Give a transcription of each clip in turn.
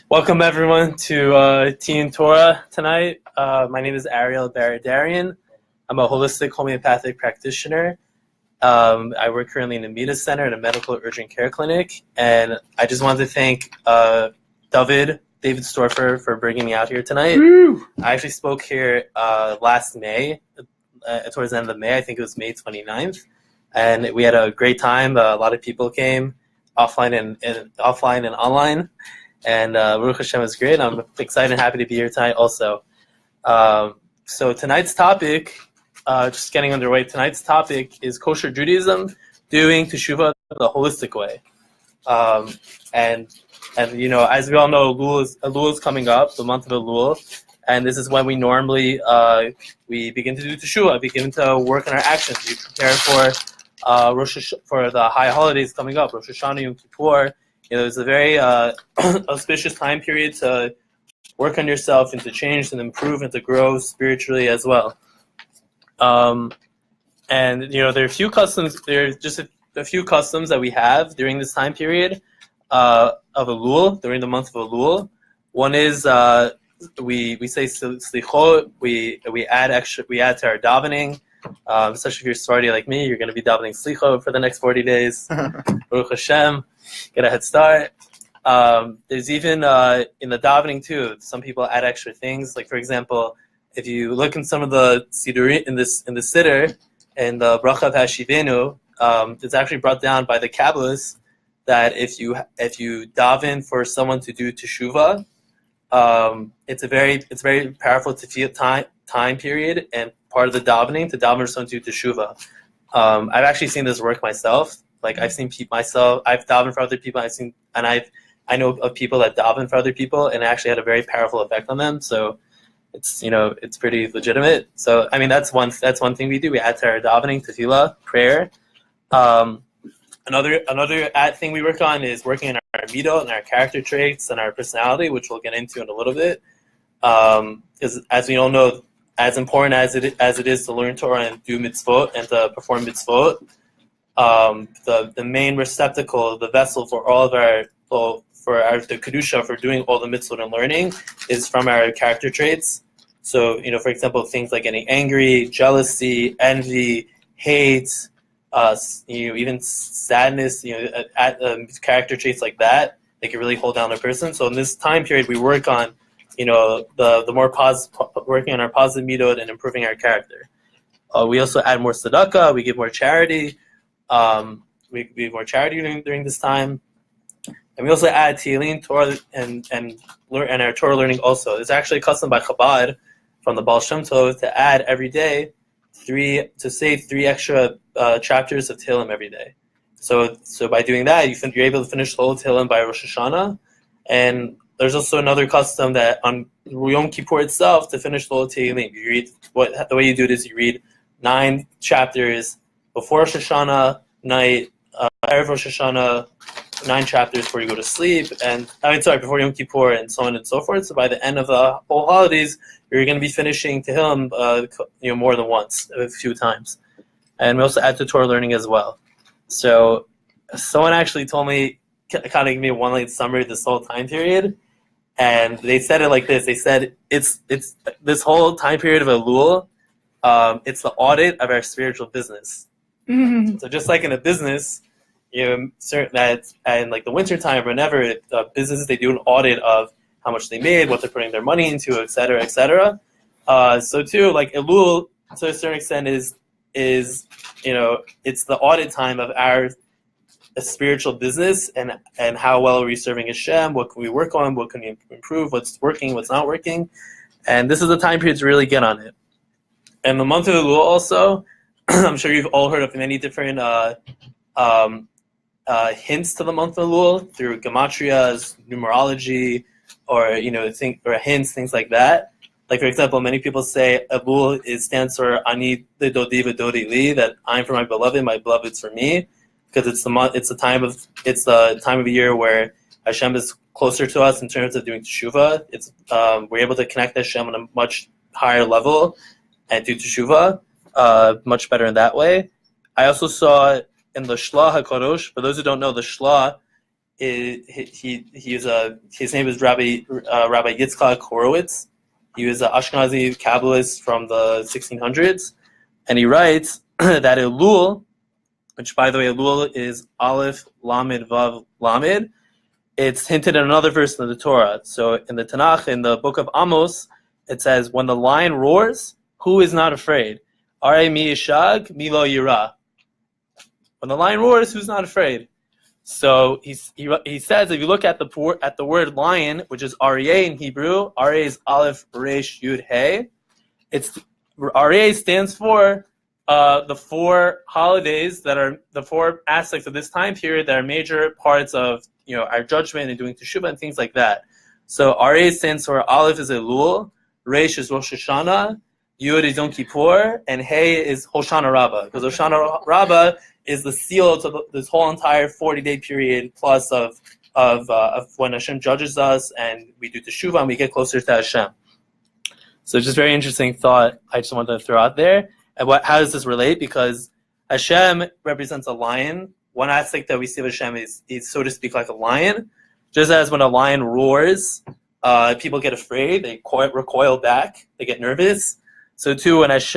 Welcome everyone to Teen Torah tonight. My name is Ariel Baradarian. I'm a holistic homeopathic practitioner. I work currently in a MEDA center and a medical urgent care clinic. And I just wanted to thank David Storfer for bringing me out here tonight. Woo! I actually spoke here last May, towards the end of May. I think it was May 29th. And we had a great time. A lot of people came, offline and online. And Baruch Hashem is great. I'm excited and happy to be here tonight also. So tonight's topic, just getting underway, tonight's topic is Kosher Judaism, doing Teshuvah the holistic way. And you know, as we all know, Elul is coming up, the month of Elul, and this is when we normally we begin to do Teshuvah, begin to work on our actions. We prepare for the high holidays coming up, Rosh Hashanah, Yom Kippur. You know, it's a very auspicious time period to work on yourself and to change and improve and to grow spiritually as well. And you know, there are a few customs. There are just a few customs that we have during this time period of Elul, during the month of Elul. One is we say slichot. We add to our davening. Especially if you're Sephardi like me, you're going to be davening slichot for the next 40 days. Baruch Hashem. Get a head start. There's even in the davening too, some people add extra things. Like for example, if you look in some of the siddur in the siddur and the bracha of Hashivenu, it's actually brought down by the Kabbalists that if you daven for someone to do teshuvah, it's very powerful to feel time period and part of the davening to daven for someone to do teshuvah. I've actually seen this work myself. Like I've seen myself, I've davened for other people. I know of people that daven for other people, and it actually had a very powerful effect on them. So it's pretty legitimate. So I mean that's one thing we do. We add to our davening, tefillah, prayer. Another thing we work on is working on our midot and our character traits and our personality, which we'll get into in a little bit. Because as we all know, as important as it is to learn Torah and do mitzvot and to perform mitzvot. The main receptacle, the vessel for all of the kedusha for doing all the mitzvot and learning is from our character traits. So for example, things like getting angry, jealousy, envy, hate, even sadness, character traits like that, they can really hold down a person. So in this time period, we work on the more working on our positive midot and improving our character. We also add more tzedakah. We give more charity. We give more charity during this time, and we also add Teaneck, Torah, and our Torah learning also. It's actually a custom by Chabad from the Baal Shem Tov to add every day three extra chapters of Tehillim every day. So by doing that, you're able to finish the whole Tehillim by Rosh Hashanah, and there's also another custom that on Yom Kippur itself to finish the whole Tehillim. You read the way you do it is you read 9 chapters before Rosh Hashanah night, Erev Rosh Hashanah, 9 chapters before you go to sleep, before Yom Kippur, and so on and so forth. So by the end of the whole holidays, you're going to be finishing Tehillim, more than once, a few times. And we also add to Torah learning as well. So someone actually told me, kind of gave me a one-line summary of this whole time period, and they said it like this. They said it's this whole time period of Elul, it's the audit of our spiritual business. Mm-hmm. So just like in a business, certain that and like the winter time, whenever businesses, they do an audit of how much they made, what they're putting their money into, et cetera, et cetera. So too, like Elul, to a certain extent, is it's the audit time of our spiritual business and how well are we serving Hashem, what can we work on, what can we improve, what's working, what's not working, and this is the time period to really get on it. And the month of Elul also. I'm sure you've all heard of many different hints to the month of Elul through gematrias, numerology, or hints, things like that. Like for example, many people say Elul stands for Ani Dodi V'Dodi Li, that I'm for my beloved's for me, because it's the time of year where Hashem is closer to us in terms of doing teshuvah. It's we're able to connect Hashem on a much higher level and do teshuvah. Much better in that way. I also saw in the Shlah HaKadosh, for those who don't know, the Shlah his name is Rabbi Yitzchak Horowitz. He was an Ashkenazi Kabbalist from the 1600s, and he writes that Elul, which by the way Elul is Aleph Lamed Vav Lamed, it's hinted in another verse in the Torah. So in the Tanakh, in the book of Amos, it says, "When the lion roars, who is not afraid? Are mi yishag, mi lo yira." When the lion roars, who's not afraid? So he says, if you look at the word lion, which is Aryeh in Hebrew, Aryeh is Aleph Resh Yud Hey. Aryeh stands for the 4 holidays that are the 4 aspects of this time period that are major parts of our judgment and doing Teshuvah and things like that. So Aryeh stands for Aleph is Elul, Resh is Rosh Hashanah, Yud is Yom Kippur, and Hey is Hoshana Rabbah, because Hoshana Rabbah is the seal to this whole entire 40-day period plus of when Hashem judges us and we do Teshuvah and we get closer to Hashem. So just very interesting thought I just wanted to throw out there. And how does this relate? Because Hashem represents a lion. One aspect that we see of Hashem is so to speak, like a lion. Just as when a lion roars, people get afraid, they recoil back, they get nervous. So too, when it's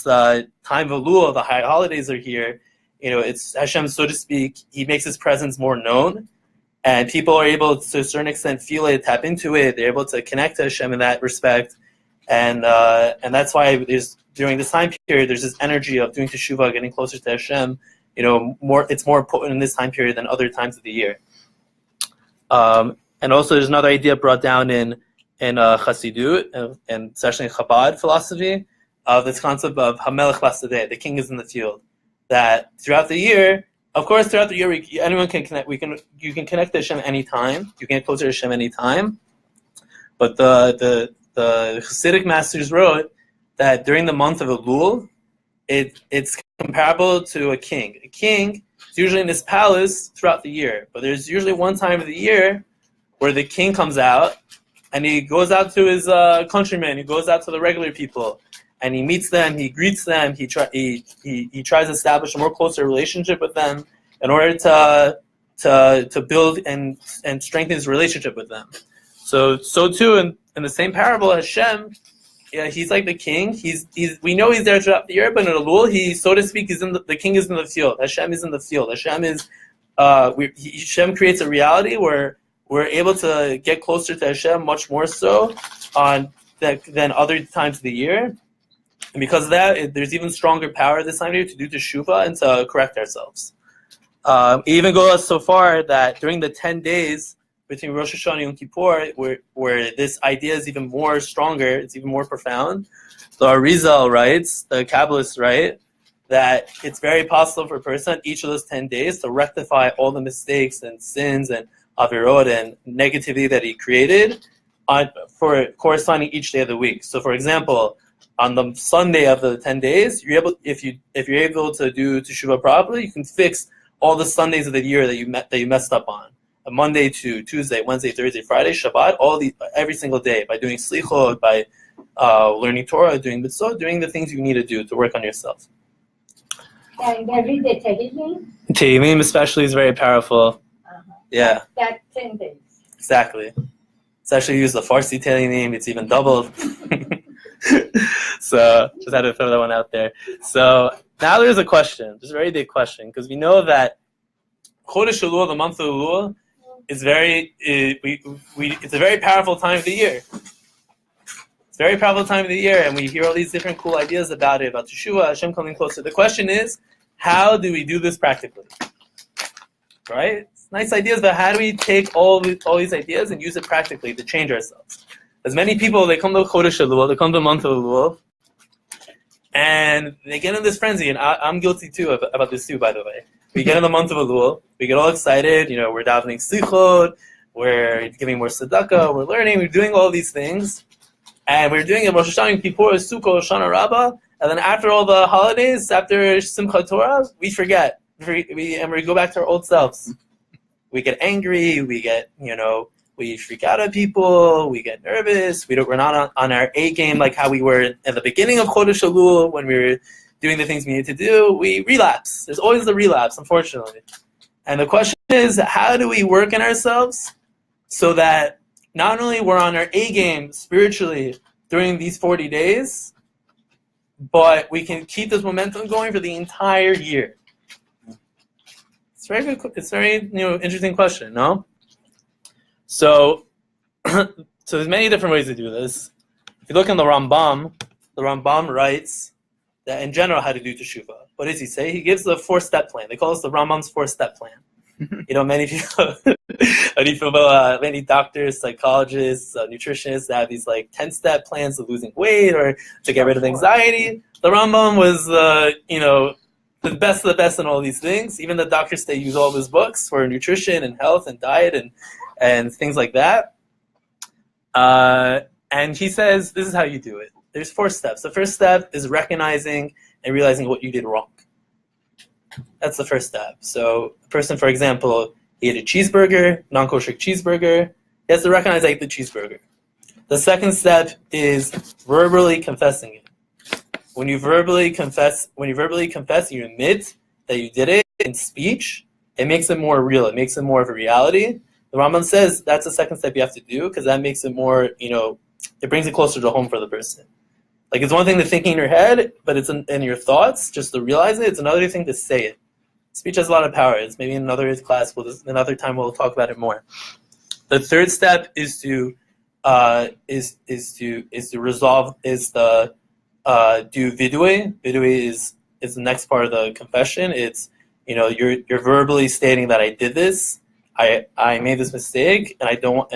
the time of Elul, the high holidays are here, it's Hashem, so to speak, he makes his presence more known, and people are able to a certain extent feel it, tap into it, they're able to connect to Hashem in that respect, and that's why during this time period, there's this energy of doing Teshuvah, getting closer to Hashem, it's more important in this time period than other times of the year. And also there's another idea brought down in Chassidut, and especially in Chabad philosophy, of this concept of Hamelech Basadeh, the king is in the field. That throughout the year, anyone can connect. You can connect to Hashem anytime. You can get closer to Hashem anytime. But the Hasidic masters wrote that during the month of Elul, it's comparable to a king. A king is usually in his palace throughout the year, but there's usually one time of the year where the king comes out and he goes out to his countrymen. He goes out to the regular people. And he meets them, he greets them, he tries to establish a more closer relationship with them in order to build and strengthen his relationship with them. So too in the same parable, Hashem, he's like the king. We know he's there throughout the year, but in Elul, so to speak, the king is in the field. Hashem is in the field. Hashem creates a reality where we're able to get closer to Hashem much more so than other times of the year. And because of that, there's even stronger power this time of year to do Teshuvah and to correct ourselves. It even goes so far that during the 10 days between Rosh Hashanah and Yom Kippur, where this idea is even more stronger, it's even more profound. So Arizal writes, the Kabbalists write, that it's very possible for a person each of those 10 days to rectify all the mistakes and sins and avirot and negativity that he created for corresponding each day of the week. So for example, on the Sunday of the 10 days, if you're able to do Teshuvah properly, you can fix all the Sundays of the year that you messed up on. A Monday to Tuesday, Wednesday, Thursday, Friday, Shabbat, every single day by doing slichot, by learning Torah, doing mitzvot, doing the things you need to do to work on yourself. And every day Tehillim? Tehillim especially is very powerful. Yeah. That's 10 days. Exactly. Especially use the Farsi Tehillim, it's even doubled. So just had to throw that one out there. So now there's a question, just a very big question, because we know that Chodesh Elul, the month of Elul, is it's a very powerful time of the year. It's a very powerful time of the year, and we hear all these different cool ideas about it, about Teshuvah, Hashem coming closer. The question is, how do we do this practically? Right? It's nice ideas, but how do we take all these ideas and use it practically to change ourselves? As many people, they come to Chodesh Elul, they come to the month of Elul, and they get in this frenzy, and I'm guilty too about this too, by the way. We get in the month of Elul, we get all excited, we're davening slichot, we're giving more tzedakah, we're learning, we're doing all these things, and we're doing it Rosh Hashanah, Yom Kippur, Sukkot, Hoshana Rabbah, and then after all the holidays, after Simchat Torah, we forget, and we go back to our old selves. We get angry, we get, we freak out at people, we get nervous, we're not on our A game like how we were at the beginning of Chodesh Elul when we were doing the things we need to do. We relapse. There's always the relapse, unfortunately. And the question is, how do we work in ourselves so that not only we're on our A game spiritually during these 40 days, but we can keep this momentum going for the entire year? It's very good. It's very interesting question, no? So there's many different ways to do this. If you look in the Rambam writes that in general how to do Teshuvah. What does he say? He gives the 4-step plan. They call this the Rambam's 4-step plan. Many people, many doctors, psychologists, nutritionists have these 10-step plans of losing weight or to get rid of anxiety. The Rambam was, the best of the best in all these things. Even the doctors, they use all of his books for nutrition and health and diet and things like that. And he says, this is how you do it. There's 4 steps. The first step is recognizing and realizing what you did wrong. That's the first step. So a person, for example, he ate a cheeseburger, non-kosher cheeseburger. He has to recognize I ate the cheeseburger. The second step is verbally confessing it. When you verbally confess, you admit that you did it in speech, it makes it more real. It makes it more of a reality. The Rambam says that's the second step you have to do because that makes it more, it brings it closer to home for the person. It's one thing to think in your head, but it's in your thoughts, just to realize it. It's another thing to say it. Speech has a lot of power. It's maybe in another class, another time we'll talk about it more. The third step is to resolve, do vidui. Vidui is the next part of the confession. It's, you're verbally stating that I did this, I made this mistake, and I don't,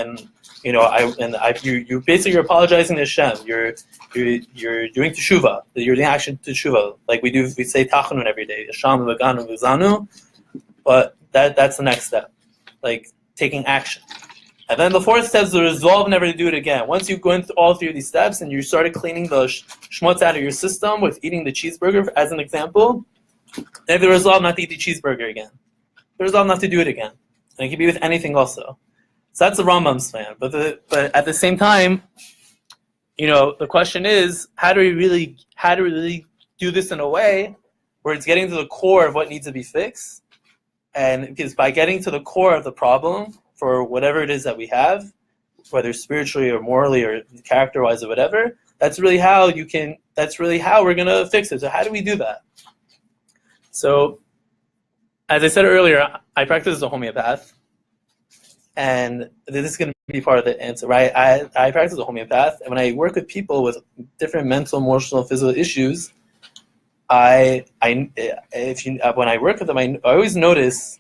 you basically you're apologizing to Hashem. You're doing Teshuvah. You're doing action Teshuvah. We say Tachanun every day. Hashem v'ganu v'zanu. But that's the next step. Taking action. And then the fourth step is the resolve never to do it again. Once you go into all 3 of these steps and you started cleaning the schmutz out of your system with eating the cheeseburger, as an example, then the resolve not to eat the cheeseburger again. The resolve not to do it again. And it can be with anything also. So that's the Rambam's plan. But at the same time, the question is, how do we really do this in a way where it's getting to the core of what needs to be fixed? And because by getting to the core of the problem for whatever it is that we have, whether spiritually or morally or character-wise or whatever, that's really how we're going to fix it. So how do we do that? So, as I said earlier, I practice as a homeopath. And this is going to be part of the answer, right? I practice as a homeopath, and when I work with people with different mental, emotional, physical issues, when I work with them, I always notice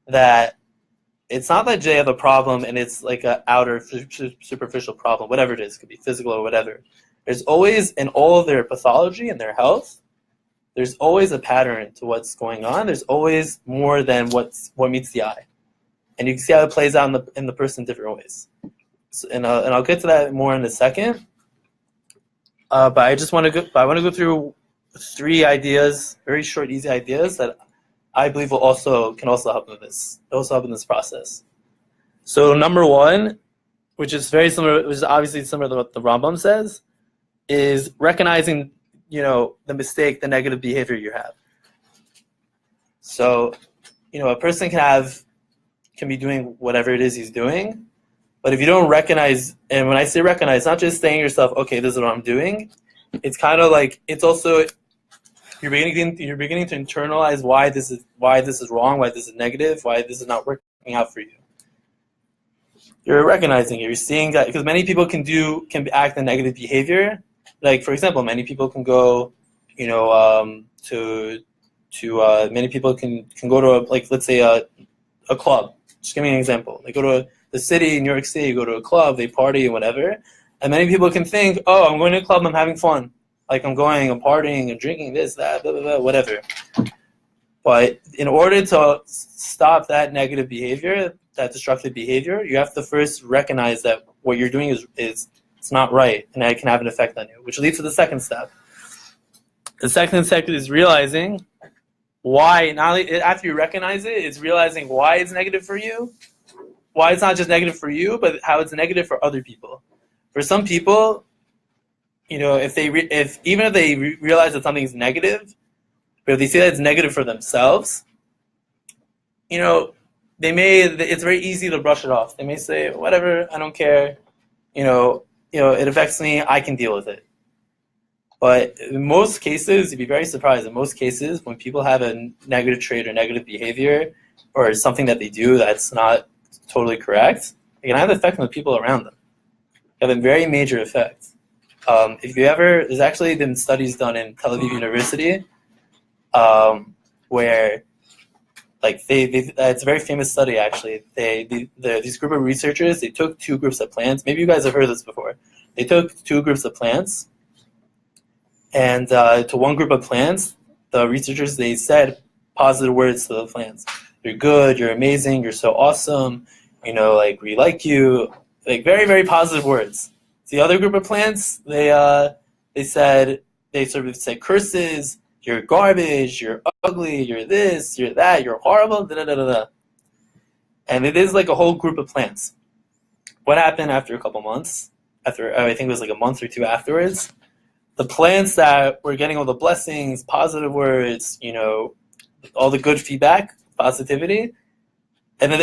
that it's not that they have a problem and it's like an outer, superficial problem, whatever it is, it could be physical or whatever. There's always, in all of their pathology and their health, there's always a pattern to what's going on. There's always more than what meets the eye. And you can see how it plays out in the person in different ways. So, and I'll get to that more in a second. But I want to go through 3 ideas, very short, easy ideas that I believe can also help in this. Also help in this process. So number 1, which is obviously similar to what the Rambam says, is recognizing, the mistake, the negative behavior you have. So, a person can be doing whatever it is he's doing, but if you don't recognize, and when I say recognize, not just saying to yourself, okay, this is what I'm doing, it's kind of it's also, you're beginning to internalize why this is wrong, why this is negative, why this is not working out for you. You're recognizing it. You're seeing that, because many people can act in negative behavior. For example, many people can go, many people can go to let's say a club. Just give me an example. They go to the city, New York City, go to a club, they party and whatever. And many people can think, oh, I'm going to a club, I'm having fun. I'm partying and drinking this, that, blah, blah, blah, whatever. But in order to stop that negative behavior, that destructive behavior, you have to first recognize that what you're doing is it's not right, and that can have an effect on you, which leads to the second step. The second step is realizing why, not only after you recognize it, it's realizing why it's negative for you, why it's not just negative for you, but how it's negative for other people. For some people, even if they realize that something's negative, but if they say that it's negative for themselves, it's very easy to brush it off. They may say, whatever, I don't care, it affects me, I can deal with it. But in most cases, you'd be very surprised, in most cases, when people have a negative trait or negative behavior or something that they do that's not totally correct, it can have an effect on the people around them. It have a very major effect. There's actually been studies done in Tel Aviv University where it's a very famous study actually. These group of researchers, they took two groups of plants. Maybe you guys have heard this before. They took two groups of plants, and to one group of plants, the researchers, they said positive words to the plants. You're good, you're amazing, you're so awesome, we like you, very, very positive words. The other group of plants, they sort of said curses, you're garbage, you're ugly, you're this, you're that, you're horrible, da-da-da-da-da. And it is a whole group of plants. What happened after a couple months, I think it was a month or two afterwards, the plants that were getting all the blessings, positive words, all the good feedback, positivity, and then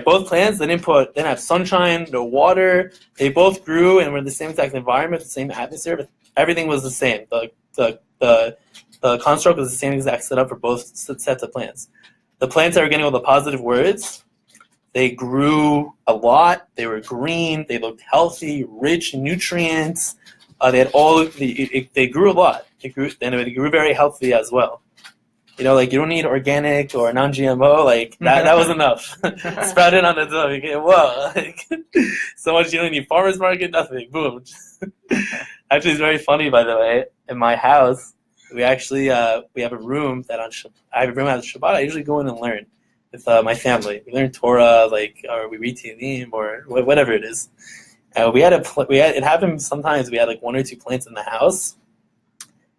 both plants, they didn't have sunshine, no water, they both grew and were in the same exact environment, the same atmosphere, but everything was the same. The construct was the same exact setup for both sets of plants. The plants that were getting all the positive words, they grew a lot, they were green, they looked healthy, rich in nutrients, they grew a lot. They grew very healthy as well. You don't need organic or non-GMO, that was enough. Sprouted on its own. Whoa, so much you don't need farmer's market, nothing. Boom. Actually, it's very funny, by the way. In my house, we actually we have a room I have a room at Shabbat. I usually go in and learn with my family. We learn Torah, or we read Teaneck, or whatever it is. It happened sometimes we had one or two plants in the house,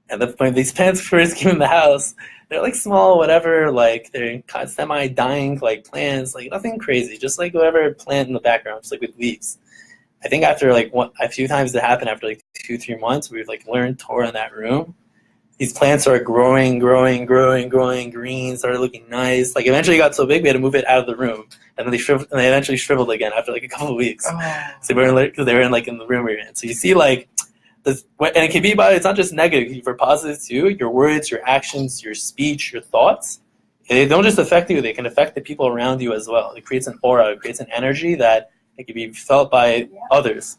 and when these plants first came in the house, they're small, whatever, they're semi-dying plants, nothing crazy, just whatever plant in the background, just with leaves. I think after a few times it happened after 2-3 months, we've learned Torah in that room. These plants started growing, green, started looking nice. Eventually it got so big we had to move it out of the room, and then they eventually shriveled again after a couple of weeks. Oh. So they were in the room we were in. So you see and it can be it's not just negative, for positive too. Your words, your actions, your speech, your thoughts, they don't just affect you, they can affect the people around you as well. It creates an aura, it creates an energy that it can be felt by others.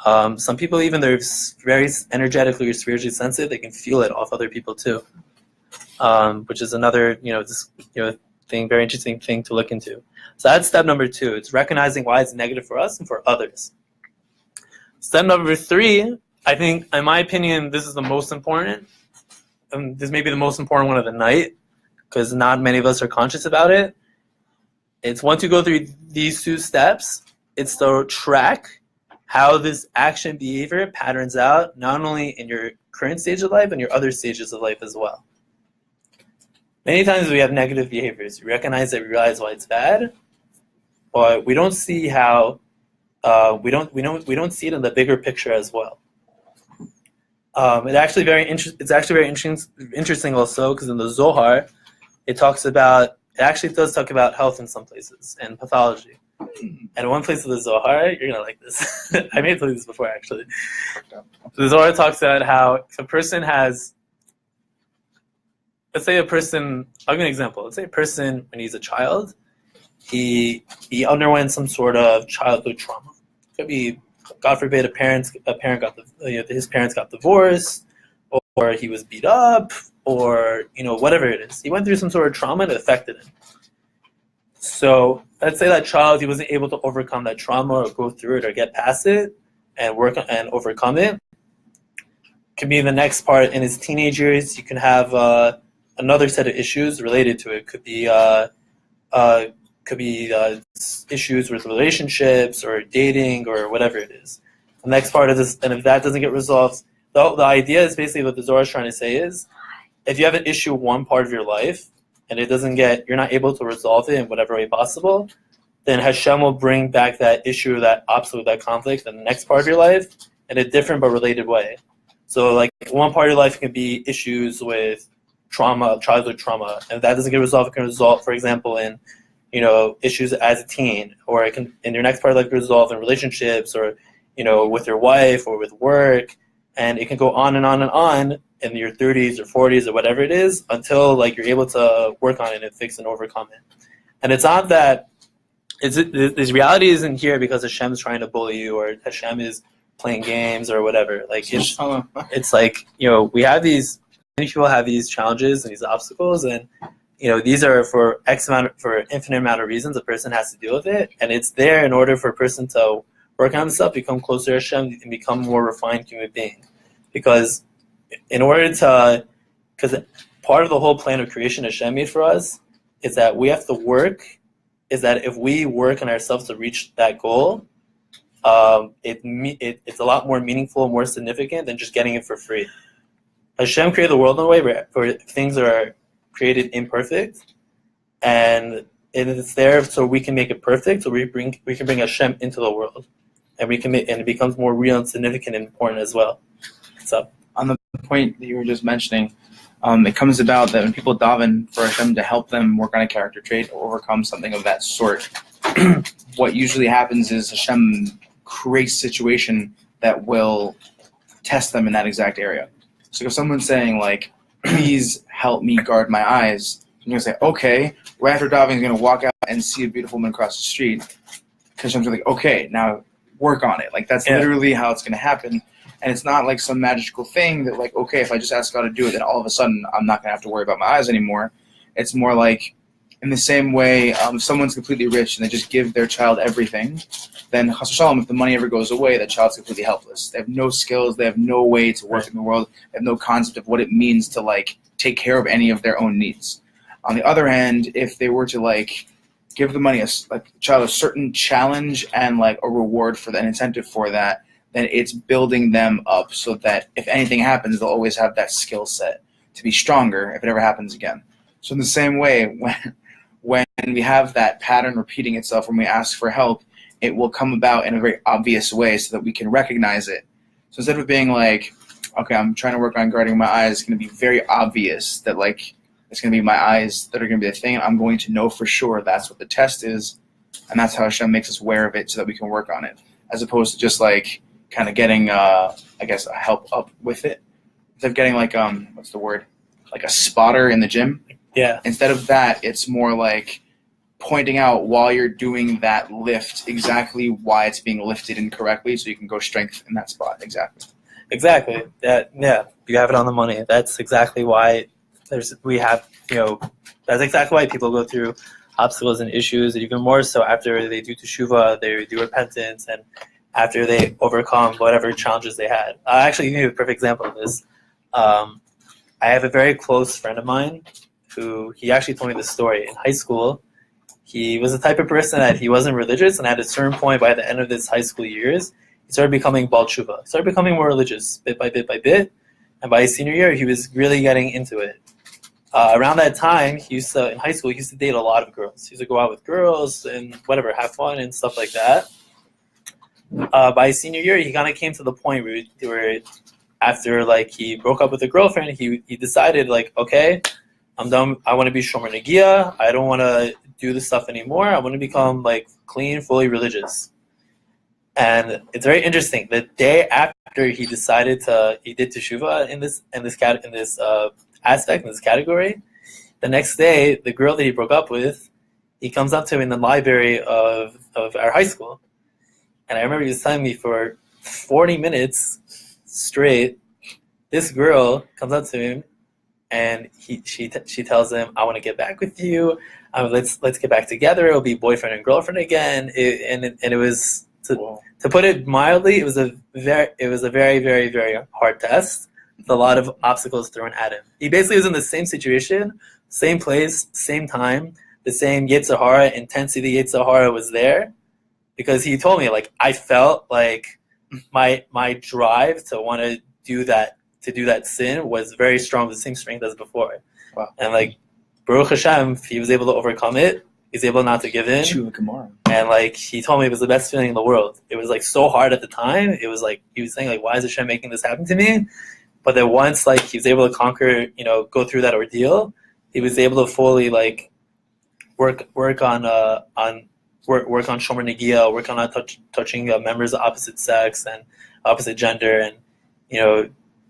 Some people, even they're very energetically or spiritually sensitive, they can feel it off other people too, which is another very interesting thing to look into. So that's step number 2. It's recognizing why it's negative for us and for others. Step number 3, I think, in my opinion, this is the most important. This may be the most important one of the night, because not many of us are conscious about it. It's once you go through these 2 steps, it's to track how this action behavior patterns out, not only in your current stage of life, but in your other stages of life as well. Many times we have negative behaviors. We recognize that, we realize why it's bad, but we don't see how we don't see it in the bigger picture as well. It's actually very interesting also, because in the Zohar, it actually does talk about health in some places and pathology. And one place of the Zohar, you're gonna like this. I may have told you this before actually. The Zohar talks about how if a person has, I'll give you an example. Let's say a person, when he's a child, he underwent some sort of childhood trauma. It could be, God forbid, his parents got divorced, or he was beat up, or whatever it is. He went through some sort of trauma and it affected him. So let's say that child, he wasn't able to overcome that trauma or go through it or get past it and work and overcome it. Could be the next part in his teenage years. You can have another set of issues related to it. Could be issues with relationships or dating or whatever it is. The next part of this, and if that doesn't get resolved, the idea is basically what the Zohar is trying to say is, if you have an issue in one part of your life and you're not able to resolve it in whatever way possible, then Hashem will bring back that issue, that obstacle, that conflict in the next part of your life in a different but related way. So one part of your life can be issues with childhood trauma, and if that doesn't get resolved, it can result, for example, in issues as a teen, or it can in your next part of life resolve in relationships, or with your wife or with work, and it can go on and on and on in your 30s or 40s or whatever it is until you're able to work on it and fix and overcome it. And it's not that this reality isn't here because Hashem's trying to bully you or Hashem is playing games or whatever. It's we have these. Many people have these challenges and these obstacles, and these are for infinite amount of reasons a person has to deal with it, and it's there in order for a person to work on himself, become closer to Hashem, and become a more refined human being. Because part of the whole plan of creation Hashem made for us is that we have to work. Is that if we work on ourselves to reach that goal, it's a lot more meaningful, more significant than just getting it for free. Hashem created the world in a way where things are created imperfect, and it's there so we can make it perfect. So we can bring Hashem into the world, and it becomes more real and significant and important as well. So on the point that you were just mentioning, it comes about that when people daven for Hashem to help them work on a character trait or overcome something of that sort, what usually happens is Hashem creates a situation that will test them in that exact area. So if someone's saying, please help me guard my eyes, you're going to say, okay, right after davening, he's going to walk out and see a beautiful woman across the street. Because Hashem's like, okay, now work on it. That's literally how it's going to happen. And it's not some magical thing that, okay, if I just ask God to do it, then all of a sudden I'm not going to have to worry about my eyes anymore. It's more in the same way, if someone's completely rich and they just give their child everything, then chas v'shalom, if the money ever goes away, that child's completely helpless. They have no skills. They have no way to work in the world. They have no concept of what it means to take care of any of their own needs. On the other hand, if they were to give the money a child a certain challenge and a reward for that, an incentive for that, then it's building them up so that if anything happens, they'll always have that skill set to be stronger if it ever happens again. So in the same way, when we have that pattern repeating itself when we ask for help, it will come about in a very obvious way so that we can recognize it. So instead of being okay, I'm trying to work on guarding my eyes, it's going to be very obvious that it's going to be my eyes that are going to be the thing. I'm going to know for sure that's what the test is, and that's how Hashem makes us aware of it so that we can work on it, as opposed to just kind of getting, a help up with it. Instead of getting what's the word? A spotter in the gym. Yeah. Instead of that, it's more pointing out while you're doing that lift exactly why it's being lifted incorrectly so you can go strength in that spot. Exactly. You have it on the money. That's exactly why that's exactly why people go through obstacles and issues, and even more so after they do Teshuvah, they do repentance, and after they overcome whatever challenges they had. I'll actually give you a perfect example of this. I have a very close friend of mine who he actually told me this story. In high school, he was the type of person that he wasn't religious, and at a certain point by the end of his high school years, he started becoming Baal Teshuvah. He started becoming more religious bit by bit by bit, and by his senior year, he was really getting into it. Around that time, in high school, he used to date a lot of girls. He used to go out with girls and whatever, have fun and stuff like that. By his senior year, he kind of came to the point where after he broke up with a girlfriend, he decided okay, I'm done. I want to be Shomer Negia. I don't want to do this stuff anymore. I want to become clean, fully religious. And it's very interesting. The day after he did Teshuvah in this aspect, in this category, the next day, the girl that he broke up with, he comes up to him in the library of our high school. And I remember he was telling me for 40 minutes straight, this girl comes up to him, and she tells him, "I want to get back with you. Let's get back together. It'll be boyfriend and girlfriend again." It was to put it mildly, it was a very, very, very hard test with a lot of obstacles thrown at him. He basically was in the same situation, same place, same time, the same Yetzer Hara intensity. Yetzer Hara was there. Because he told me, I felt my drive to want to do that sin was very strong, the same strength as before. Wow. And Baruch Hashem, he was able to overcome it. He's able not to give in. And he told me it was the best feeling in the world. It was so hard at the time. It was he was saying why is Hashem making this happen to me? But then once like he was able to conquer, go through that ordeal, he was able to fully like work on Shomer Negia, work on touching members of opposite sex and opposite gender, and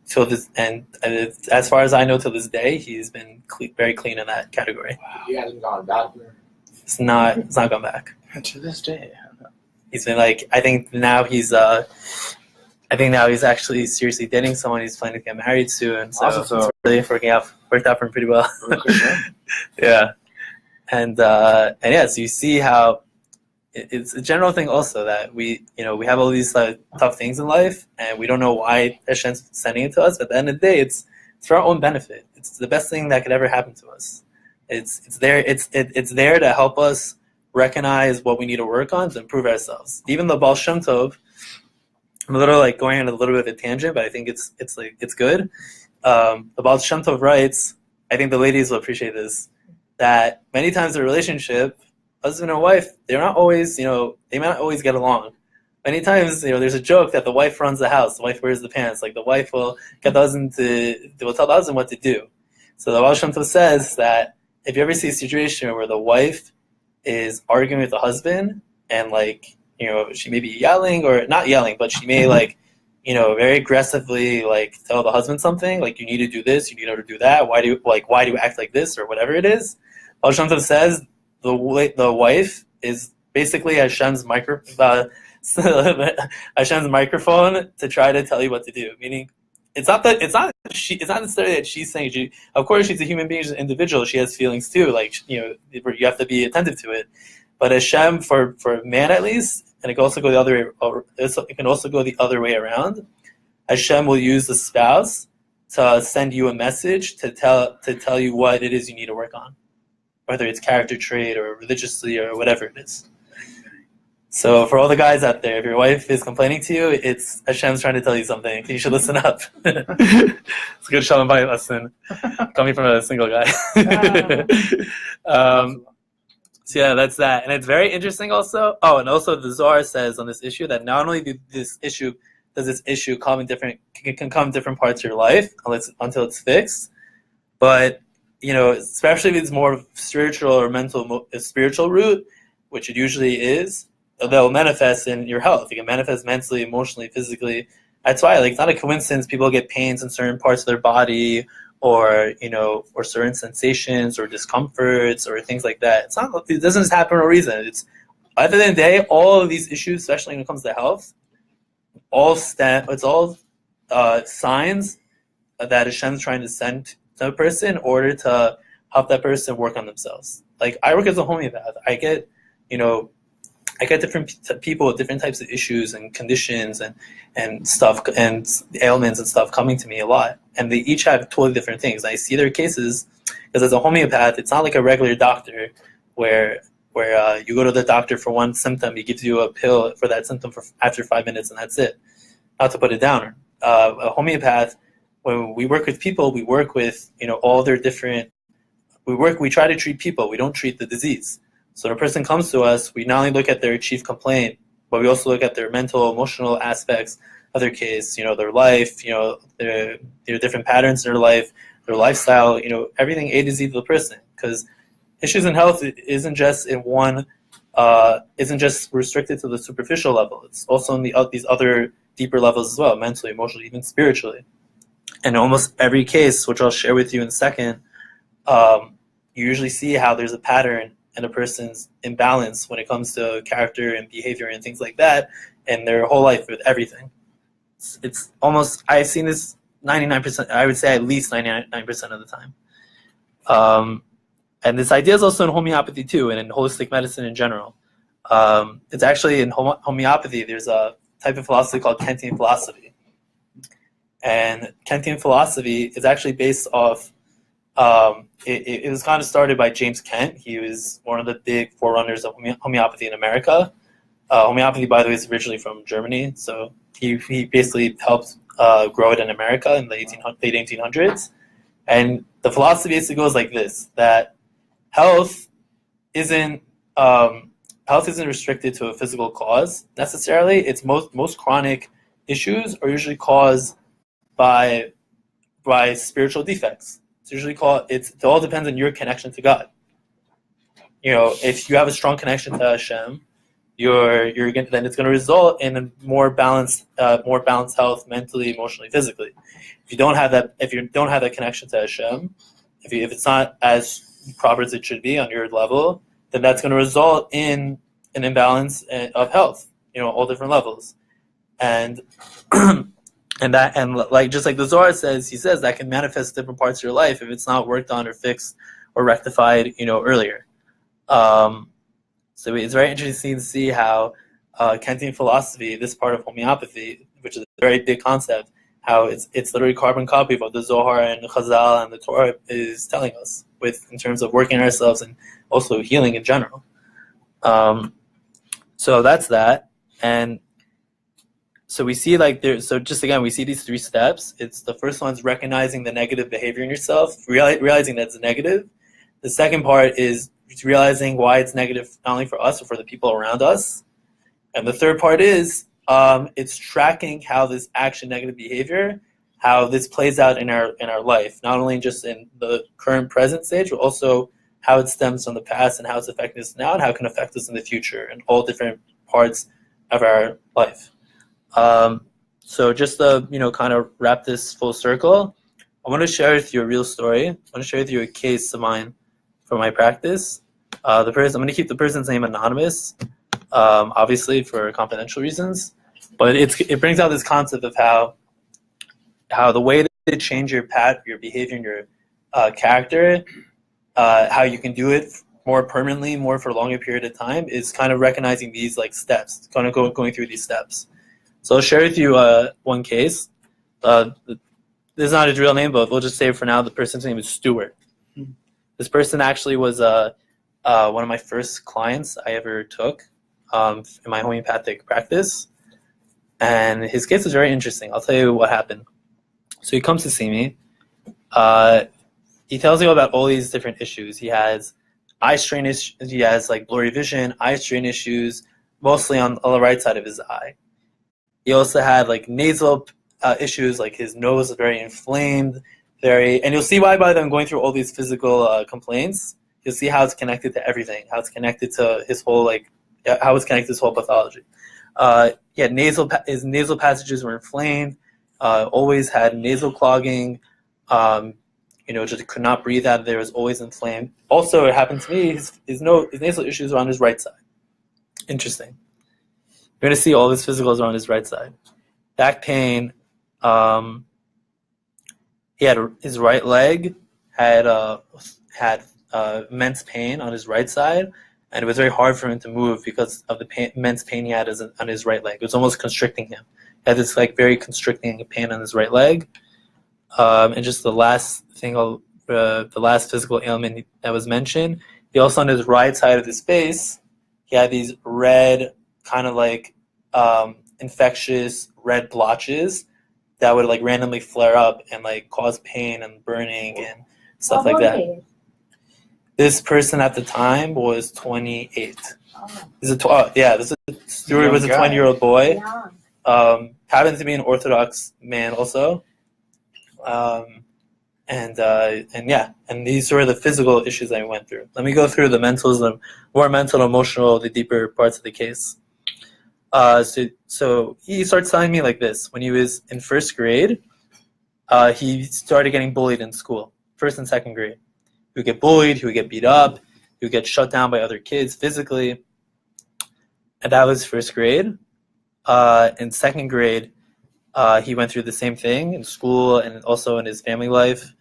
till this, and as far as I know, till this day, he's been very clean in that category. Wow. He hasn't gone back there. It's not gone back. To this day. He's been like, I think now he's actually seriously dating someone he's planning to get married soon. So Awesome. It's really worked out for him pretty well. Yeah. And yeah, so you see how it's a general thing also that we have all these tough things in life, and we don't know why Hashem's sending it to us. But at the end of the day, it's for our own benefit. It's the best thing that could ever happen to us. It's there to help us recognize what we need to work on to improve ourselves. Even the Baal Shem Tov, I'm a little like going on a little bit of a tangent, but I think it's good. The Baal Shem Tov writes, I think the ladies will appreciate this, that many times in a relationship, husband and wife, they're not always, they may not always get along. Many times, there's a joke that the wife runs the house, the wife wears the pants. Like the wife will tell the husband what to do. So the Baal Shem Tov says that if you ever see a situation where the wife is arguing with the husband and she may be yelling, or not yelling, but she may very aggressively tell the husband something, like you need to do this, you need to do that. Why do you act like this, or whatever it is? Baal Shem Tov says the wife is basically Hashem's microphone to try to tell you what to do. Meaning, it's not necessarily that she's saying of course she's a human being, she's an individual, she has feelings too. You have to be attentive to it. But Hashem, for a man at least, and it can also go the other way around. Hashem will use the spouse to send you a message to tell you what it is you need to work on, whether it's character trait or religiously or whatever it is. So for all the guys out there, if your wife is complaining to you, it's Hashem's trying to tell you something. You should listen up. It's a good Shalom Bayit lesson coming from a single guy. So yeah, that's that. And it's very interesting also. Oh, and also the Zohar says on this issue that not only does this issue come in different parts of your life until it's fixed, but especially if it's more spiritual or spiritual root, which it usually is, they'll manifest in your health. It can manifest mentally, emotionally, physically. That's why it's not a coincidence people get pains in certain parts of their body, or or certain sensations or discomforts or things like that. It doesn't just happen for no reason. It's at the end of the day, all of these issues, especially when it comes to health, it's all signs that Hashem's trying to send to a person in order to help that person work on themselves. Like I work as a homeopath. I get different people with different types of issues and conditions and stuff and ailments and stuff coming to me a lot. And they each have totally different things. I see their cases because as a homeopath, it's not like a regular doctor where you go to the doctor for one symptom, he gives you a pill for that symptom after 5 minutes and that's it. Not to put it down. A homeopath, when we work with people, we work with all their different. We try to treat people. We don't treat the disease. So when a person comes to us, we not only look at their chief complaint, but we also look at their mental, emotional aspects of their case, their life, their different patterns in their life, their lifestyle, everything A to Z to the person. Because issues in health isn't just restricted to the superficial level. It's also in these other deeper levels as well, mentally, emotionally, even spiritually. And almost every case, which I'll share with you in a second, you usually see how there's a pattern and a person's imbalance when it comes to character and behavior and things like that, and their whole life with everything. It's almost, I've seen this 99%, I would say at least 99% of the time. And this idea is also in homeopathy too, and in holistic medicine in general. It's actually in homeopathy, there's a type of philosophy called Kantian philosophy. And Kantian philosophy is actually based off it was kind of started by James Kent. He was one of the big forerunners of homeopathy in America. Homeopathy, by the way, is originally from Germany, so he basically helped grow it in America in the late 1800s. And the philosophy basically goes like this: that health isn't restricted to a physical cause necessarily. It's most chronic issues are usually caused by by spiritual defects. It's usually called. It all depends on your connection to God. If you have a strong connection to Hashem, then it's going to result in a more balanced health, mentally, emotionally, physically. If you don't have that connection to Hashem, if it's not as proper as it should be on your level, then that's going to result in an imbalance of health. All different levels, and just like the Zohar says, he says that can manifest different parts of your life if it's not worked on or fixed or rectified, earlier. So it's very interesting to see how Kantian philosophy, this part of homeopathy, which is a very big concept, how it's literally carbon copy of what the Zohar and Chazal and the Torah is telling us, in terms of working ourselves and also healing in general. So that's that, and so we see we see these 3 steps. It's the first one's recognizing the negative behavior in yourself, realizing that it's negative. The second part is realizing why it's negative, not only for us, but for the people around us. And the third part is it's tracking how this negative behavior, how this plays out in our life, not only just in the current present stage, but also how it stems from the past and how it's affecting us now and how it can affect us in the future in all different parts of our life. So just to kind of wrap this full circle, I want to share with you a real story. I want to share with you a case of mine from my practice. I'm going to keep the person's name anonymous, obviously for confidential reasons, but it brings out this concept of how the way to change your behavior and your character, how you can do it more permanently, more for a longer period of time, is kind of recognizing these steps, kind of going through these steps. So I'll share with you one case. This is not his real name, but we'll just say for now the person's name is Stuart. This person actually was one of my first clients I ever took in my homeopathic practice. And his case was very interesting. I'll tell you what happened. So he comes to see me. He tells me about all these different issues. He has eye strain issues. He has blurry vision, eye strain issues, mostly on the right side of his eye. He also had nasal issues, his nose is very inflamed, and you'll see why by them going through all these physical complaints. You'll see how it's connected to everything, how it's connected to his whole how it's connected to his whole pathology. His nasal passages were inflamed, always had nasal clogging, just could not breathe out of there, was always inflamed. Also, it happened to me, his nasal issues are on his right side. Interesting. You're going to see all his physicals are on his right side. Back pain, he had his right leg had immense pain on his right side, and it was very hard for him to move because of the immense pain he had on his right leg. It was almost constricting him. He had this very constricting pain on his right leg. And just the last thing, the last physical ailment that was mentioned, he also on his right side of his face, he had these red kind of infectious red blotches that would randomly flare up and cause pain and burning and stuff like that. This person at the time was 28. Stuart was a 20-year-old boy. Happened to be an Orthodox man also. And these were the physical issues I went through. Let me go through the mentalism, more mental and emotional, the deeper parts of the case. So he starts telling me like this. When he was in first grade, he started getting bullied in school, first and second grade. He would get bullied, he would get beat up, he would get shut down by other kids physically. And that was first grade. In second grade, he went through the same thing in school and also in his family life.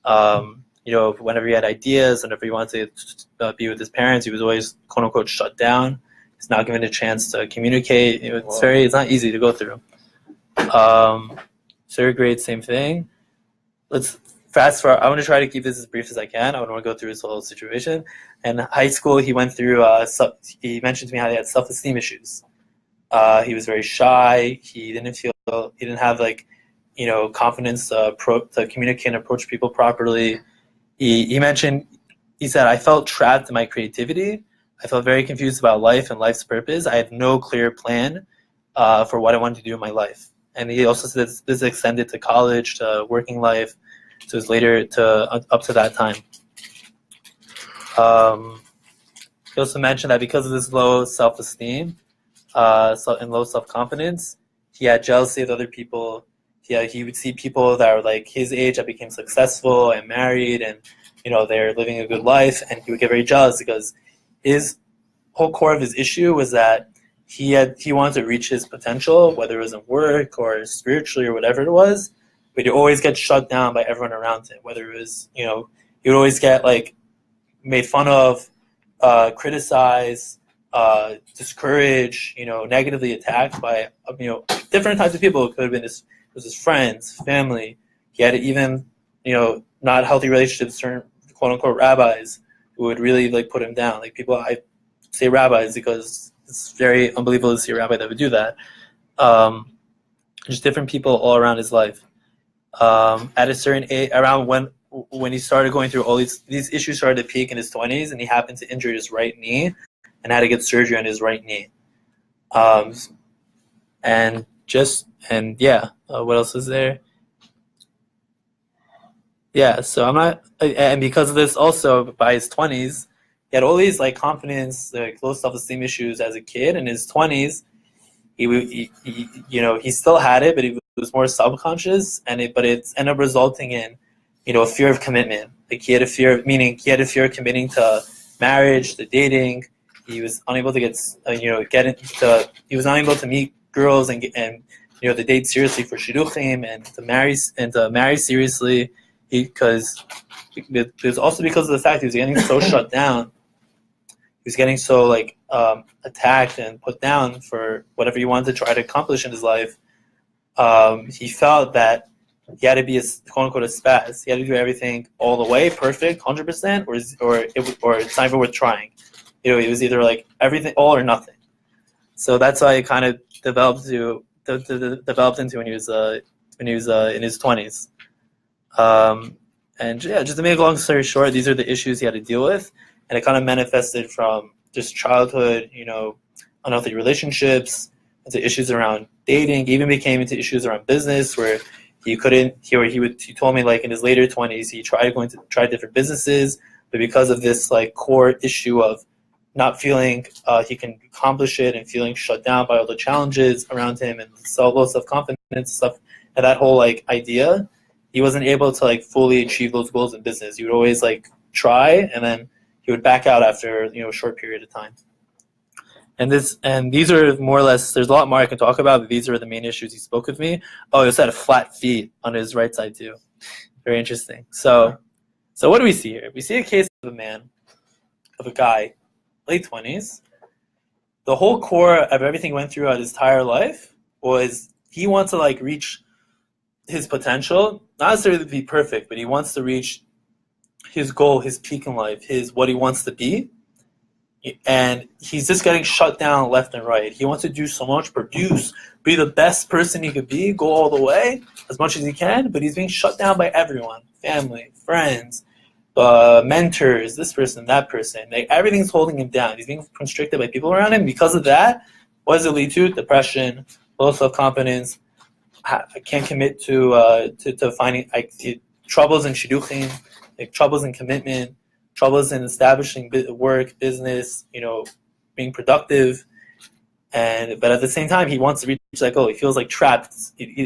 Whenever he had ideas, whenever he wanted to be with his parents, he was always quote unquote shut down. He's not given a chance to communicate. It's not easy to go through. Third grade, same thing. Let's fast forward. I want to try to keep this as brief as I can. I don't want to go through his whole situation. In high school, he went through. He mentioned to me how he had self-esteem issues. He was very shy. He didn't have confidence to communicate and approach people properly. He said, I felt trapped in my creativity. I felt very confused about life and life's purpose. I had no clear plan for what I wanted to do in my life. And he also said this extended to college, to working life, to his later up to that time. He also mentioned that because of this low self-esteem and low self-confidence, he had jealousy of other people. He would see people that were like his age that became successful and married, and they're living a good life, and he would get very jealous because his whole core of his issue was that he wanted to reach his potential, whether it was in work or spiritually or whatever it was, but he'd always get shut down by everyone around him. Whether it was he would always get like made fun of, criticized, discouraged, negatively attacked by different types of people. It could have been his friends, family. He had even not healthy relationships with certain quote unquote rabbis who would really like put him down. Like people, I say rabbis because it's very unbelievable to see a rabbi that would do that. Just different people all around his life. At a certain age, around when he started going through all these issues, started to peak in his 20s, and he happened to injure his right knee and had to get surgery on his right knee. What else is there? Yeah, so I'm not, and because of this also, by his 20s, he had all these like confidence, like low self-esteem issues as a kid. In his 20s, he still had it, but he was more subconscious, but it's ended up resulting in, a fear of commitment. Like he had a fear of committing to marriage, to dating. He was unable to he was unable to meet girls and to date seriously for shidduchim and to marry seriously, because it was also because of the fact he was getting so shut down. He was getting so attacked and put down for whatever he wanted to try to accomplish in his life. He felt that he had to be a quote unquote a spaz. He had to do everything all the way, perfect, 100%, or it's not even worth trying. It was either like everything, all or nothing. So that's why it kind of developed into when he was in his 20s. Just to make a long story short, these are the issues he had to deal with, and it kind of manifested from just childhood, unhealthy relationships, into issues around dating, even became into issues around business where he told me like in his later 20s he tried different businesses, but because of this like core issue of not feeling he can accomplish it and feeling shut down by all the challenges around him and low self-confidence stuff, and that whole like idea, he wasn't able to like fully achieve those goals in business. He would always like try, and then he would back out after a short period of time. And these are more or less, there's a lot more I can talk about, but these are the main issues he spoke with me. Oh, he also had a flat feet on his right side too. Very interesting. So what do we see here? We see a case of a guy, late 20s. The whole core of everything he went through his entire life was he wants to like reach his potential, not necessarily to be perfect, but he wants to reach his goal, his peak in life, what he wants to be. And he's just getting shut down left and right. He wants to do so much, produce, be the best person he could be, go all the way as much as he can, but he's being shut down by everyone, family, friends, mentors, this person, that person. Like, everything's holding him down. He's being constricted by people around him. Because of that, what does it lead to? Depression, low self-confidence. I can't commit to finding troubles in shidduchim, like troubles in commitment, troubles in establishing work, business, being productive, but at the same time, he wants to reach that goal. He feels like trapped.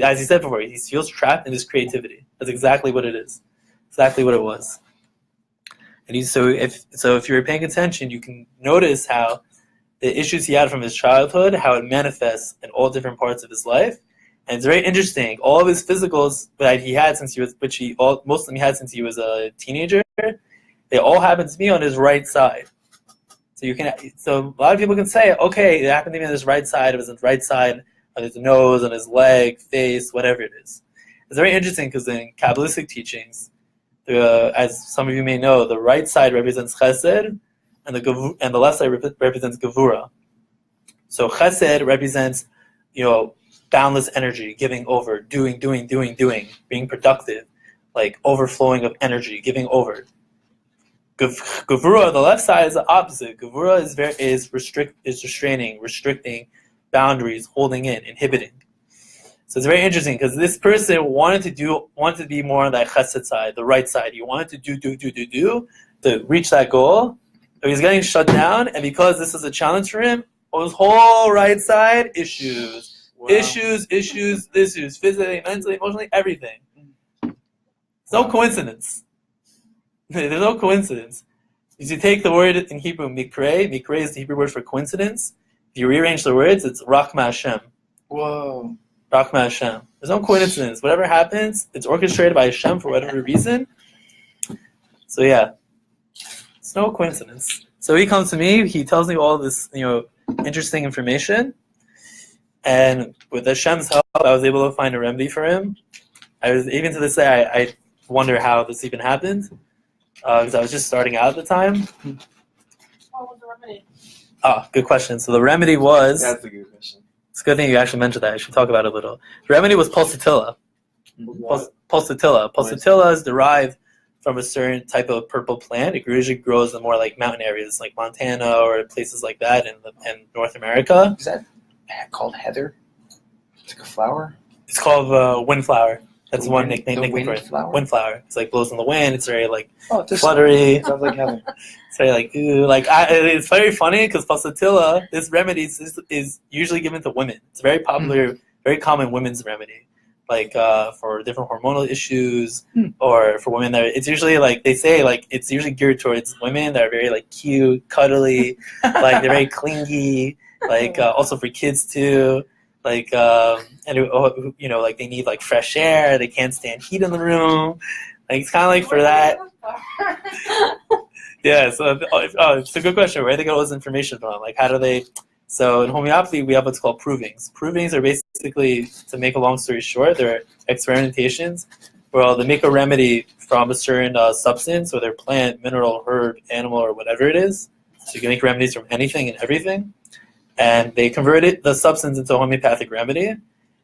As he said before, he feels trapped in his creativity. That's exactly what it is. Exactly what it was. And if you were paying attention, you can notice how the issues he had from his childhood, how it manifests in all different parts of his life. And it's very interesting. All of his physicals that he had most of them he had since he was a teenager, they all happen to be on his right side. So a lot of people can say, okay, it happened to be on his right side. It was on his right side, on his nose, on his leg, face, whatever it is. It's very interesting because in Kabbalistic teachings, as some of you may know, the right side represents Chesed, and the left side represents Gevura. So Chesed represents, boundless energy, giving over, doing, being productive, like overflowing of energy, giving over. Gevura, the left side, is the opposite. Gevura is restraining, restricting boundaries, holding in, inhibiting. So it's very interesting because this person wanted to be more on that chesed side, the right side. He wanted to do to reach that goal. But he's getting shut down, and because this is a challenge for him, on his whole right side, issues, physically, mentally, emotionally, everything. It's no coincidence. There's no coincidence. If you take the word in Hebrew, mikre is the Hebrew word for coincidence. If you rearrange the words, it's Rachma Hashem. Whoa. Rachma Hashem. There's no coincidence. Whatever happens, it's orchestrated by Hashem for whatever reason. So yeah, it's no coincidence. So he comes to me, he tells me all this, interesting information, and with Hashem's help, I was able to find a remedy for him. Even to this day, I wonder how this even happened, because I was just starting out at the time. What was the remedy? Oh, good question. So the remedy was... That's a good question. It's a good thing you actually mentioned that. I should talk about it a little. The remedy was Pulsatilla. Pulsatilla. Pulsatilla is derived from a certain type of purple plant. It usually grows in more like mountain areas, like Montana or places like that in North America. Is that called heather? It's like a flower? It's called windflower. That's one nickname for it. Windflower? Windflower. It's like blows in the wind. It's very like It fluttery. sounds like heather. It's very like ooh. It's very funny because Pulsatilla, this remedy is usually given to women. It's a very popular, very common women's remedy. Like for different hormonal issues, or for women that it's usually like they say like it's usually geared towards women that are very like cute, cuddly, like they're very clingy. Like also for kids too. Like like they need like fresh air. They can't stand heat in the room. Like it's kind of like for that. Yeah. So it's a good question. Where do they get all this information from? Like how do they? So in homeopathy, we have what's called provings. Provings are basically, to make a long story short, they're experimentations where they make a remedy from a certain substance, whether plant, mineral, herb, animal, or whatever it is. So you can make remedies from anything and everything. And they converted the substance into a homeopathic remedy,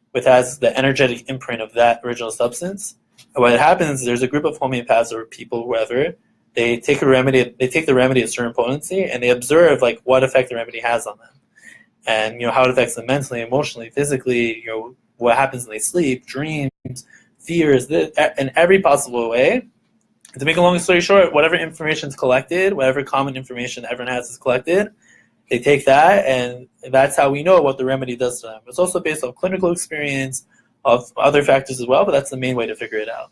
which has the energetic imprint of that original substance. And what happens is there's a group of homeopaths or people, whoever, they take the remedy at certain potency, and they observe like what effect the remedy has on them. And how it affects them mentally, emotionally, physically, what happens when they sleep, dreams, fears, in every possible way. To make a long story short, whatever information is collected, whatever common information everyone has is collected, they take that, and that's how we know what the remedy does to them. It's also based on clinical experience, of other factors as well, but that's the main way to figure it out.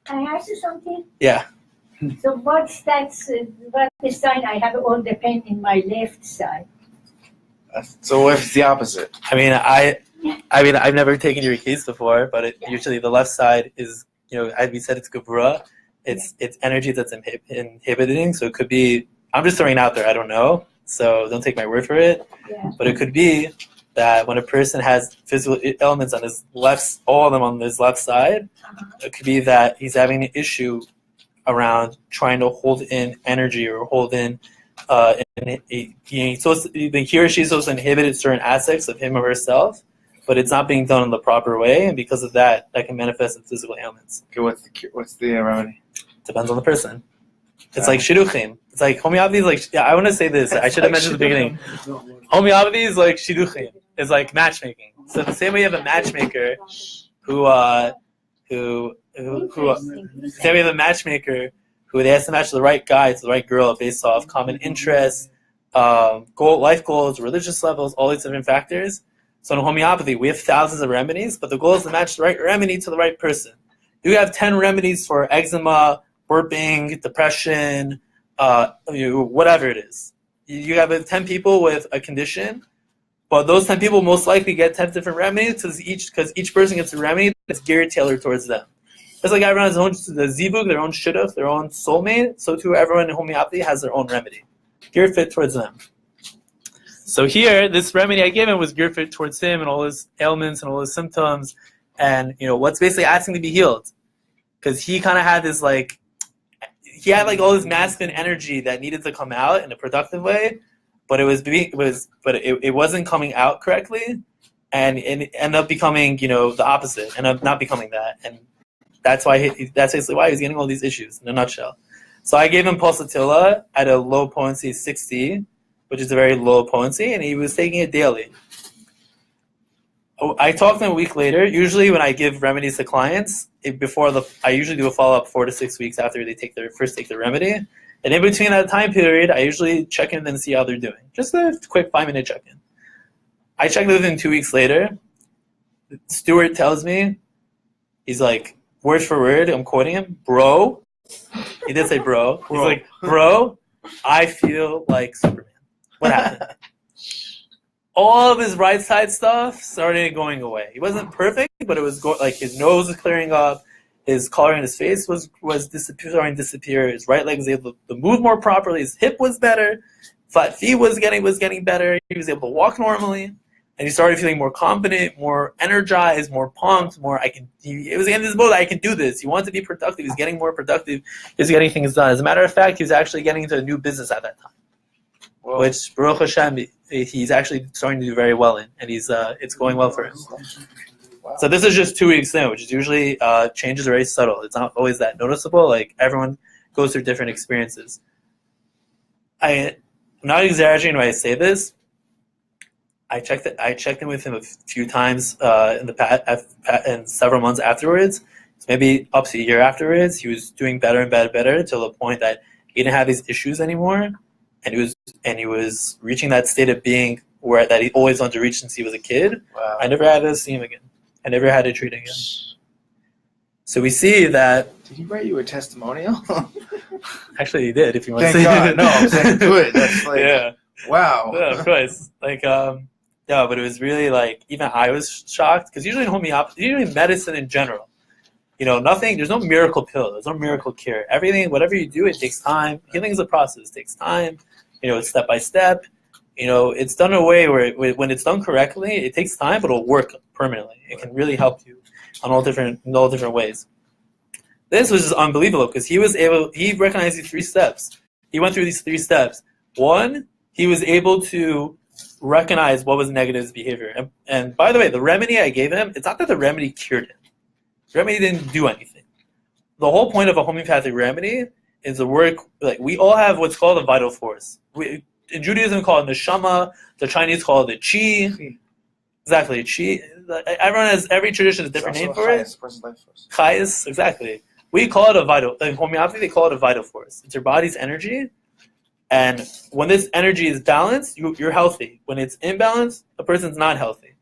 Can I ask you something? Yeah. So what's the sign I have all the pain in my left side? So what if it's the opposite? I mean, I've never taken your case before, but usually the left side is, as we said, it's gevura. It's energy that's inhibiting. So it could be. I'm just throwing it out there. I don't know. So don't take my word for it. Yeah. But it could be that when a person has physical ailments on his all of them on his left side, it could be that he's having an issue around trying to hold in energy or hold in. He or she is supposed to inhibit certain aspects of him or herself, but it's not being done in the proper way, and because of that can manifest in physical ailments. Okay, what's the remedy? Depends on the person. It's like shidduchim. It's like homeopathy is like, I want to say this. I should have mentioned at the beginning. Homeopathy is like shidduchim. It's like matchmaking. So the same way you have a matchmaker who they has to match the right guy to the right girl based off common interests, life goals, religious levels, all these different factors. So in homeopathy, we have thousands of remedies, but the goal is to match the right remedy to the right person. You have 10 remedies for eczema, burping, depression, whatever it is. You have 10 people with a condition, but those 10 people most likely get 10 different remedies because each person gets a remedy that's geared tailored towards them. Just like everyone has their own zivug, their own shidduch, their own soulmate, so too everyone in homeopathy has their own remedy, geared fit towards them. So here, this remedy I gave him was geared fit towards him and all his ailments and all his symptoms, and what's basically asking to be healed, because he kind of had this he had all this masculine energy that needed to come out in a productive way, but it wasn't coming out correctly, and it ended up becoming the opposite, ended up not becoming that, and that's basically why he's getting all these issues in a nutshell. So I gave him Pulsatilla at a low potency 60, which is a very low potency, and he was taking it daily. I talk to them a week later. Usually when I give remedies to clients, I usually do a follow-up 4 to 6 weeks after they take their remedy. And in between that time period, I usually check in and see how they're doing. Just a quick 5-minute check-in. I check with them 2 weeks later. Stuart tells me, he's like, word for word, I'm quoting him, bro. He did say bro. He's like, bro, I feel like Superman. What happened? All of his right side stuff started going away. He wasn't perfect, but it was like his nose was clearing up, his color in his face was starting to disappear. His right leg was able to move more properly. His hip was better. Flat feet was getting better. He was able to walk normally, and he started feeling more confident, more energized, more pumped. It was in his mode. I can do this. He wanted to be productive. He's getting more productive. He was getting things done. As a matter of fact, he was actually getting into a new business at that time. Whoa. Which Baruch Hashem, he's actually starting to do very well in, and it's going well for him. Wow. So this is just 2 weeks in, which is usually changes are very subtle. It's not always that noticeable. Like everyone goes through different experiences. I'm not exaggerating when I say this. I checked in with him a few times in the past, and several months afterwards. So maybe up to a year afterwards, he was doing better and better to the point that he didn't have these issues anymore. And he was reaching that state of being that he always wanted to reach since he was a kid. Wow. I never had to see him again. I never had to treat him again. So we see that. Did he write you a testimonial? Actually, he did. If you want Thank to see God. it. No, I'm saying good. That's like, yeah. Wow. Yeah, of course. Like, yeah, but it was really like even I was shocked because usually in homeopathy, usually medicine in general, nothing. There's no miracle pill. There's no miracle cure. Everything, whatever you do, it takes time. Healing is a process. It takes time. It's step by step. It's done in a way where when it's done correctly, it takes time, but it'll work permanently. It can really help you in all different ways. This was just unbelievable because he recognized these 3 steps. He went through these 3 steps. 1, he was able to recognize what was negative behavior. And by the way, the remedy I gave him, it's not that the remedy cured him. The remedy didn't do anything. The whole point of a homeopathic remedy is to work, like we all have what's called a vital force. In Judaism, we call it neshama. The Chinese call it the chi. Exactly, chi. Every tradition has a different name for it. Chayas, exactly. We call it a vital. In homeopathy, they call it a vital force. It's your body's energy, and when this energy is balanced, you're healthy. When it's imbalanced, a person's not healthy.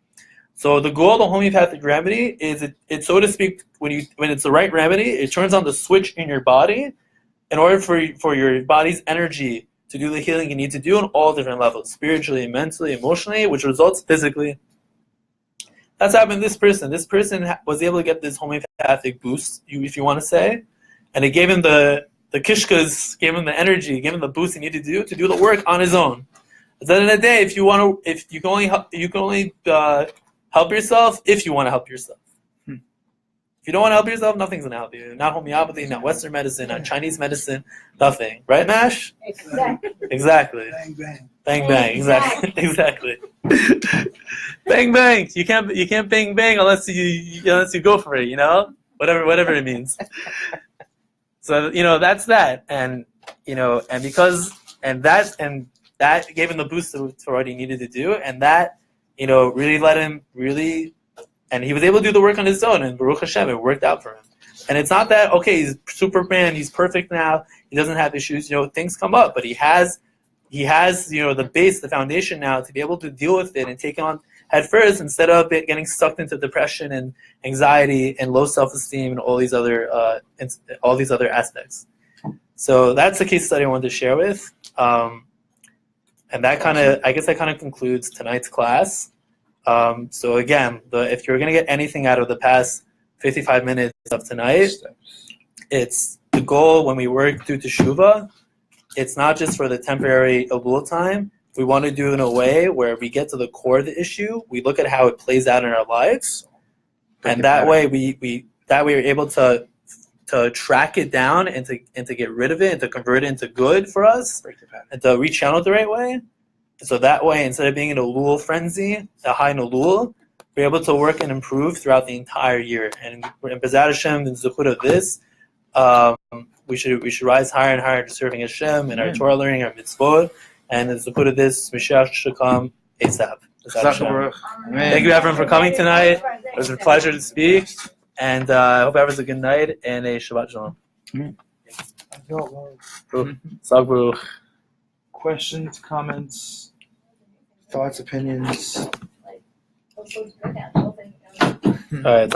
So the goal of the homeopathic remedy is, it so to speak, when it's the right remedy, it turns on the switch in your body in order for your body's energy to do the healing you need to do on all different levels, spiritually, mentally, emotionally, which results physically. That's happened to this person. This person was able to get this homeopathic boost, if you want to say, and it gave him the kishkas, gave him the energy, gave him the boost he needed to do the work on his own. At the end of the day, if you can only help yourself if you want to help yourself. If you don't want to help yourself, nothing's going to help you. Not homeopathy, not Western medicine, not Chinese medicine, nothing. Right, Mash? Exactly. Bang, bang. Bang, bang. Exactly. Bang, bang. You can't bang, bang unless you go for it, Whatever it means. So, that's that. And, that gave him the boost to what he needed to do. And that, really let him and he was able to do the work on his own, and Baruch Hashem, it worked out for him. And it's not that, okay, he's Superman, he's perfect now, he doesn't have issues, things come up, but he has the base, the foundation now to be able to deal with it and take it on head first instead of it getting sucked into depression and anxiety and low self-esteem and all these other aspects. So that's the case study I wanted to share with. And that kind of concludes tonight's class. So again, if you're going to get anything out of the past 55 minutes of tonight, it's the goal when we work through Teshuvah. It's not just for the temporary Elul time. We want to do it in a way where we get to the core of the issue. We look at how it plays out in our lives, and that way we are able to track it down and to get rid of it and to convert it into good for us and to rechannel it the right way. So that way, instead of being in a Elul frenzy, a high in Elul, we're able to work and improve throughout the entire year. And in B'ezrat Hashem, in Zuchut of this, we should rise higher and higher to serving Hashem and our Torah learning, our mitzvot. And in Zuchut of this, Mashiach should come ASAP. Amen. Thank you, everyone, for coming tonight. It was a pleasure to speak, and I hope everyone's a good night and a Shabbat Shalom. Questions, comments, thoughts, opinions? All right.